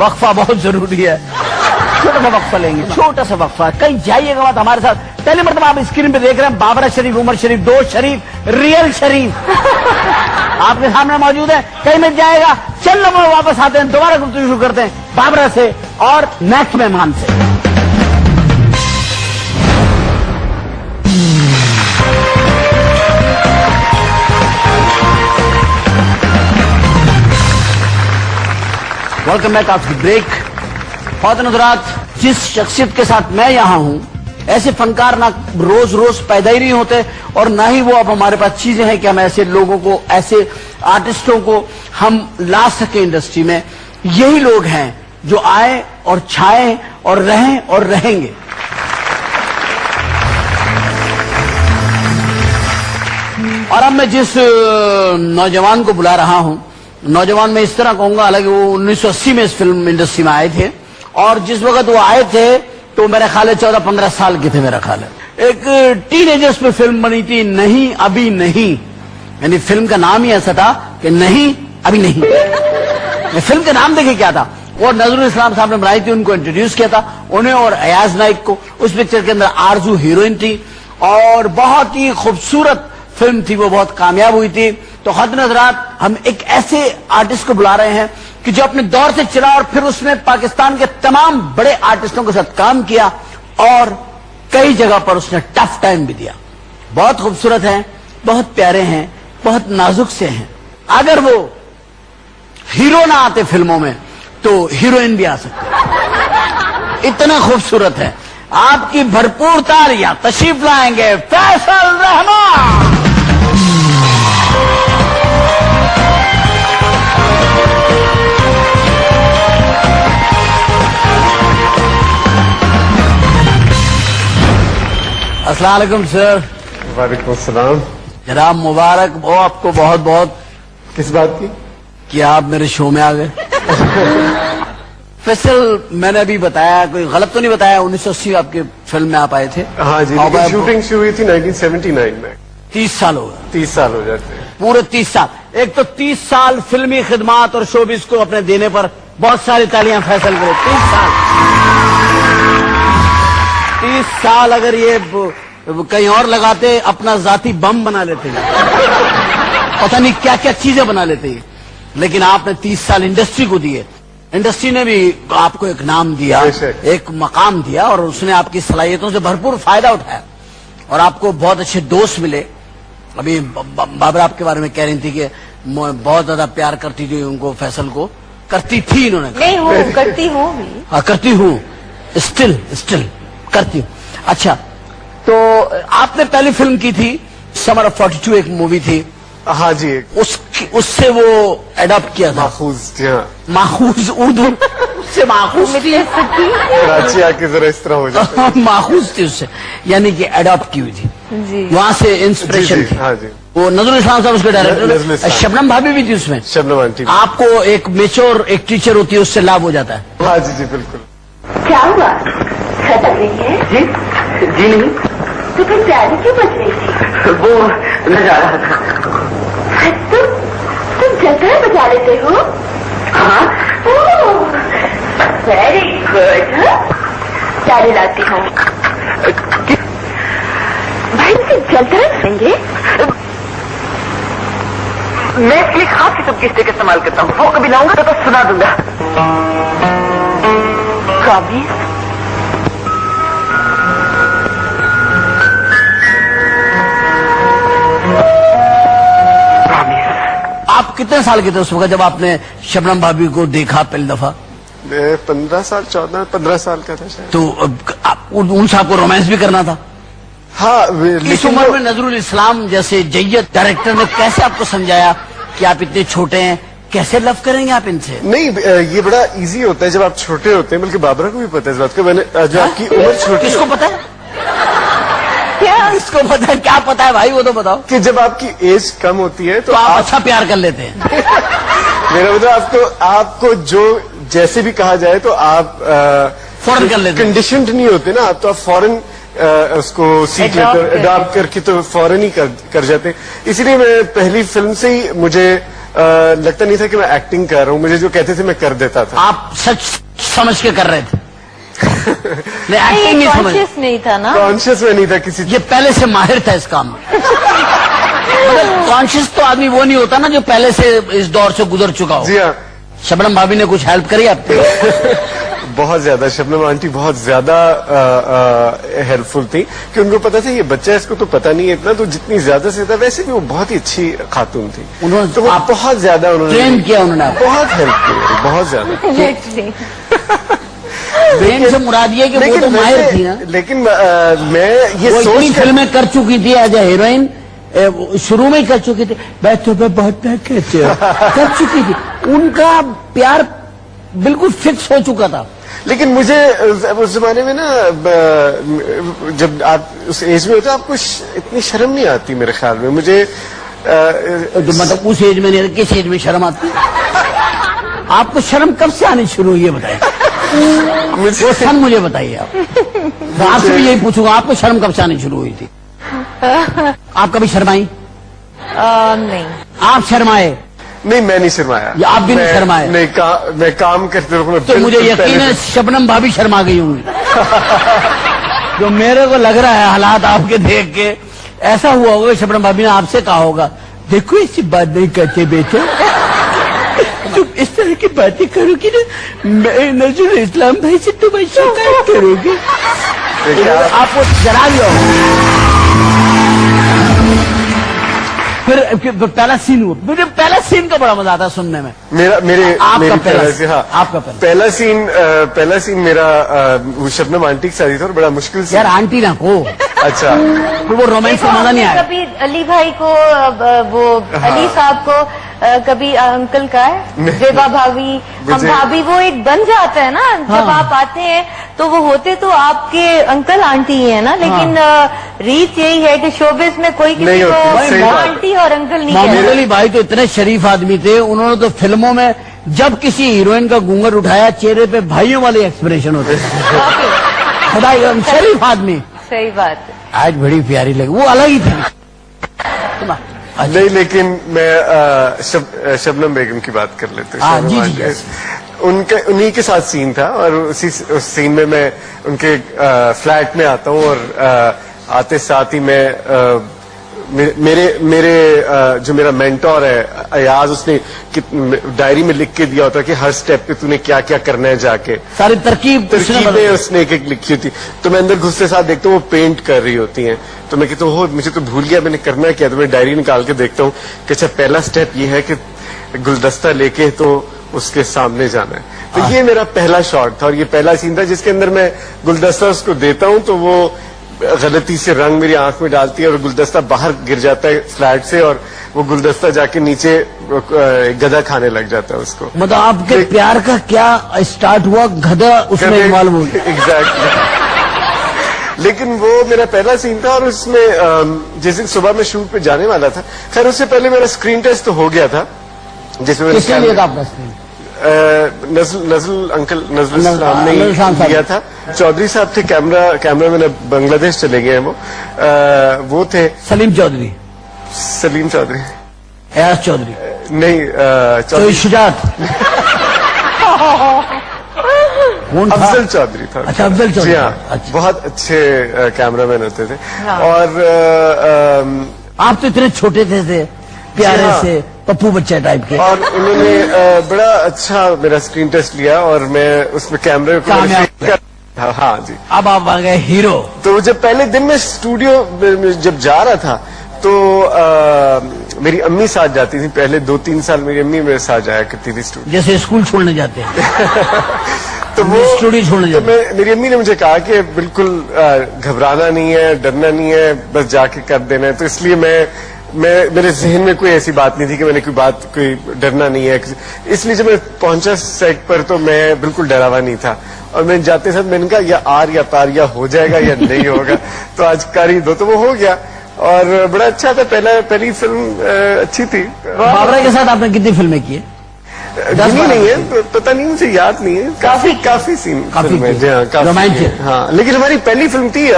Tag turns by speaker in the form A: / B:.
A: वक्फा बहुत जरूरी है। छोटा सा वक्फा लेंगे, छोटा सा वक्फा। कहीं जाइएगा मत हमारे साथ। पहले मतलब आप स्क्रीन पे देख रहे हैं बाबरा शरीफ, उमर शरीफ, दो शरीफ, रियल शरीफ आपके सामने मौजूद है। कहीं मत जाएगा। चल हम वापस आते हैं, दोबारा गुफ्तगू शुरू करते हैं बाबरा से और नेक्स्ट मेहमान से। Welcome back after break. ख्वातीन हज़रात, जिस शख्सियत के साथ मैं यहां हूं, ऐसे फनकार ना रोज रोज पैदा ही नहीं होते और ना ही वो अब हमारे पास चीजें हैं कि हम ऐसे लोगों को, ऐसे आर्टिस्टों को हम ला सके इंडस्ट्री में। यही लोग हैं जो आए और छाए और रहें और रहेंगे। और अब मैं जिस नौजवान को बुला रहा हूं, नौजवान मैं इस तरह कहूंगा, हालांकि वो 1980 में इस फिल्म इंडस्ट्री में आए थे और जिस वक्त वो आए थे तो मेरा ख्याल है 14-15 साल के थे। मेरा ख्याल है एक टीनेजर्स पे फिल्म बनी थी, नहीं अभी नहीं। यानी फिल्म का नाम ही ऐसा था कि नहीं अभी नहीं। फिल्म का नाम देखे क्या था, और नजरुल इस्लाम साहब ने बनाई थी, उनको इंट्रोड्यूस किया था, उन्हें और अयाज नाइक को। उस पिक्चर के अंदर आरजू हीरोइन थी और बहुत ही खूबसूरत फिल्म थी, वो बहुत कामयाब हुई थी। तो ख्वातीन हज़रात, हम एक ऐसे आर्टिस्ट को बुला रहे हैं कि जो अपने दौर से चला और फिर उसने पाकिस्तान के तमाम बड़े आर्टिस्टों के साथ काम किया और कई जगह पर उसने टफ टाइम भी दिया। बहुत खूबसूरत हैं, बहुत प्यारे हैं, बहुत नाजुक से हैं। अगर वो हीरो ना आते फिल्मों में तो हीरोइन भी आ सकती। इतना खूबसूरत है। आपकी भरपूर तालियां तशरीफ लाएंगे फैसल रहमान। अस्सलाम वालेकुम सर।
B: वालेकुम सलाम।
A: जनाब मुबारक हो आपको बहुत बहुत।
B: किस बात की?
A: कि आप मेरे शो में आ गए। फैसल, मैंने अभी बताया, कोई गलत तो नहीं बताया, 1980 आपके फिल्म में आप आए थे।
B: हाँ जी, लेकिन शूटिंग शुरू हुई थी 1979 में।
A: 30 साल हो गए।
B: 30 साल हो जाते हैं।
A: पूरे 30 साल। एक तो 30 साल फिल्मी खिदमात और शोबिस को अपने देने पर बहुत सारी तालियां फैसल को। 30 साल, 30 साल अगर ये कहीं और लगाते अपना जाती बम बना लेते हैं, पता नहीं क्या क्या चीजें बना लेते हैं। लेकिन आपने 30 साल इंडस्ट्री को दिए। इंडस्ट्री ने भी आपको एक नाम दिया, एक मकाम दिया और उसने आपकी सलाहियतों से भरपूर फायदा उठाया और आपको बहुत अच्छे दोस्त मिले। अभी बाबरा आपके बारे में कह रही थी कि बहुत ज्यादा प्यार करती थी उनको, फैसल को। करती थी इन्होंने?
C: नहीं हूँ, करती हूँ भी।
A: हाँ, करती हूँ, स्टिल करती हूँ। अच्छा, तो आपने पहली फिल्म की थी समर ऑफ 42, एक मूवी थी।
B: हाँ जी,
A: उससे वो एडॉप्ट किया था। माखूज उर्दू से माखूज थी।
B: कराची आके जरा इस तरह हो जाता है।
A: माखूज थी उससे, यानी कि एडॉप्ट की हुई थी जी। वहां से इंस्पिरेशन थी।
B: हाँ जी।
A: वो नजरुल इस्लाम साहब उसके डायरेक्टर, शबनम भाभी भी थी उसमें।
B: शबनम आंटी।
A: आपको एक मेच्योर एक टीचर होती है, उससे लाभ हो जाता है।
B: हाँ जी जी बिल्कुल।
C: क्या हुआ, खटक रही है?
A: जी नहीं।
C: तो फिर प्यारी क्यों बच रही थी?
A: वो न जा रहा था।
C: तुम जगह बजा लेते हो?
A: हाँ,
C: वेरी गुड। प्यारी लाती हूँ भाई, मुझे जलता देंगे।
A: मैं एक खास किस्म की स्टिक इस्तेमाल करता हूँ, वो कभी लाऊंगा तो सुना दूंगा।
C: प्रॉमिस?
A: आप कितने साल के थे उस वक्त जब आपने शबनम भाभी को देखा पहली दफा?
B: मैं 15 साल 15 साल का था शायद।
A: तो उनसे आपको रोमांस भी करना था?
B: हाँ।
A: इस उम्र में नजरुल इस्लाम जैसे जय्यद डायरेक्टर ने कैसे आपको समझाया कि आप इतने छोटे हैं, कैसे लव करेंगे आप इनसे?
B: नहीं, ये बड़ा इजी होता है जब आप छोटे होते हैं। बल्कि बाबरा को भी पता है इस बात का। मैंने जो आपकी उम्र छोटी।
A: किसको पता है? क्या इसको पता है? क्या पता है भाई, वो तो बताओ।
B: कि जब आपकी एज कम होती है तो
A: आप अच्छा प्यार कर लेते हैं।
B: मेरा मतलब आपको जो जैसे भी कहा जाए तो आप
A: फौरन कर लेते हैं।
B: कंडीशनड नहीं होते ना आप, तो आप फौरन उसको सीख लेते, अडॉप्ट करके तो फौरन ही कर जाते। इसीलिए मैं पहली फिल्म से ही मुझे लगता नहीं था कि मैं एक्टिंग कर रहा हूँ, मुझे जो कहते थे मैं कर देता था।
A: आप सच समझ के कर रहे थे? नहीं, एक्टिंग नहीं समझ,
D: कॉन्शियस नहीं था ना।
B: कॉन्शियस में नहीं था किसी
A: ये पहले से माहिर था इस काम में। मतलब कॉन्शियस तो आदमी वो नहीं होता ना जो पहले से इस दौर से गुजर चुका हो।
B: जी हाँ,
A: शबनम भाभी ने कुछ हेल्प करी आपको?
B: बहुत ज्यादा। शबनम आंटी बहुत ज्यादा हेल्पफुल थी कि उनको पता था ये बच्चा, इसको तो पता नहीं है इतना, तो जितनी ज्यादा से ज्यादा, वैसे भी वो बहुत ही अच्छी खातून थी,
A: उन्होंने
B: तो वो बहुत ज्यादा उन्होंने
A: ट्रेन किया, उन्होंने आपको
B: बहुत हेल्प की, बहुत ज्यादा।
A: ट्रेन से मुराद ये कि वो तो माहिर थी ना।
B: लेकिन मैं ये
A: वो इतनी
B: सोच
A: फिल्में कर चुकी थी एज ए हीरोइन, शुरू में ही कर चुकी थी, मैं तुम्हें बहुत प्यार करती हूं, कर चुकी थी। उनका प्यार बिल्कुल फिक्स हो चुका था।
B: लेकिन मुझे उस जमाने में ना, जब आप उस एज में होते हैं, आपको इतनी शर्म नहीं आती मेरे ख्याल में। मुझे
A: मतलब उस एज में नहीं, किस एज में शर्म आती? आपको शर्म कब से आनी शुरू हुई है बताइए? वो सन मुझे बताइए आप। तो आपसे भी यही पूछूंगा, आपको शर्म कब से आनी शुरू हुई थी? आप कभी शर्माई?
D: नहीं।
A: आप शर्माए?
B: नहीं, मैं नहीं शर्माया।
A: या आप भी नहीं शर्माए?
B: नहीं, मैं काम करते हुए
A: तो मुझे यकीन है शबनम भाभी शर्मा गई होंगी। जो मेरे को लग रहा है हालात आपके देख के, ऐसा हुआ होगा शबनम भाभी ने आपसे कहा होगा, देखो ऐसी बात नहीं करते बेटे, तुम इस तरह की बातें करोगी ना, मैं नजरुल इस्लाम भाई से तुम्हें शिकायत करोगी। आपको जरा भी होगा। फिर पहला सीन हुआ, मुझे पहला सीन का बड़ा मजा आता है सुनने में।
B: मेरी
A: आपका
B: पहला सीन मेरा वो शबनम आंटी के साथ ही था, और बड़ा मुश्किल से।
A: यार आंटी ना को,
B: अच्छा,
A: तो वो रोमांस का मजा नहीं आया।
D: कभी अली भाई को, वो अली साहब को, कभी अंकल का है, बेबा भाभी, हम भाभी, वो एक बन जाता है ना जब आप आते हैं, तो वो होते तो आपके अंकल आंटी ही है ना। लेकिन रीत यही है कि शोबिस में कोई किसी को आंटी और अंकल नहीं कहता।
A: मोहम्मद अली भाई तो इतने शरीफ आदमी थे, उन्होंने तो फिल्मों में जब किसी हीरोइन का घूंघट उठाया, चेहरे पे भाइयों वाले एक्सप्रेशन होते थे। खुदा, शरीफ आदमी।
D: सही बात है।
A: आज बड़ी प्यारी लगी, वो अलग ही थी।
B: नहीं, लेकिन मैं शबनम बेगम की बात कर लेते हैं।
A: जी जी,
B: उन्हीं के साथ सीन था, और उस सीन में मैं उनके फ्लैट में आता हूँ, और आते साथ ही मैं मेरे जो मेरा मेंटोर है अयाज, उसने डायरी में लिख के दिया होता कि हर स्टेप पे तूने क्या क्या करना है, जाके सारी तरकीबें उसने एक एक लिखी होती। तो मैं अंदर घुसते साथ देखता हूँ वो पेंट कर रही होती हैं, तो मैं कहता हूँ मुझे तो भूल गया मैंने करना क्या। तो मैं डायरी निकाल के देखता हूँ कि अच्छा, पहला स्टेप ये है कि गुलदस्ता लेके तो उसके सामने जाना है। तो ये मेरा पहला शॉट था, और ये पहला सीन था जिसके अंदर मैं गुलदस्ता उसको देता हूँ, तो वो गलती से रंग मेरी आंख में डालती है, और गुलदस्ता बाहर गिर जाता है फ्लैट से, और वो गुलदस्ता जाके नीचे गधा खाने लग जाता है उसको।
A: मतलब आपके प्यार का क्या स्टार्ट हुआ, गधा उसमें इन्वॉल्व हो गया।
B: एग्जैक्टली। लेकिन वो मेरा पहला सीन था, और उसमें जिस दिन सुबह मैं शूट पे जाने वाला था, खैर उससे पहले मेरा स्क्रीन टेस्ट तो हो गया था, जिसमें
A: किसने लिया था आपका स्क्रीन?
B: नजरुल इस्लाम ने किया था। चौधरी साहब थे कैमरा मैंने बांग्लादेश चले गए हैं, वो थे
A: सलीम चौधरी एस चौधरी
B: नहीं,
A: चौधरी शुजात
B: अफजल चौधरी था।
A: अच्छा, अफजल चौधरी।
B: जी हाँ, बहुत अच्छे कैमरामैन होते थे। और
A: आप तो इतने छोटे थे प्यारे से, पप्पू बच्चा टाइप के,
B: और उन्होंने बड़ा अच्छा मेरा स्क्रीन टेस्ट लिया, और मैं उसमें कैमरे को हाँ जी।
A: अब आप आ गए हीरो।
B: तो जब पहले दिन में स्टूडियो जब जा रहा था, तो मेरी अम्मी साथ जाती थी। पहले 2-3 साल मेरी अम्मी मेरे साथ जाया करती थी स्टूडियो,
A: जैसे स्कूल छोड़ने जाते हैं।
B: तो वो
A: स्टूडियो छोड़ने जाते
B: हैं। मेरी अम्मी ने मुझे कहा कि बिल्कुल घबराना नहीं है, डरना नहीं है, बस जाके कर देना है। तो इसलिए मेरे जहन में कोई ऐसी बात नहीं थी कि मैंने कोई डरना नहीं है। इसलिए जब मैं पहुंचा सेट पर, तो मैं बिल्कुल डरा हुआ नहीं था, और मैं जाते साथ मैंने कहा या आर या पार, या हो जाएगा या नहीं होगा, तो आज कर ही दो। तो वो हो गया, और बड़ा अच्छा था। पहली फिल्म अच्छी थी।
A: बाबरा के साथ आपने कितनी फिल्में की है?
B: 10 नहीं है, पता नहीं, मुझे याद नहीं है। काफी सीन,
A: काफी
B: रोमांटिक। हाँ, लेकिन हमारी पहली फिल्म थी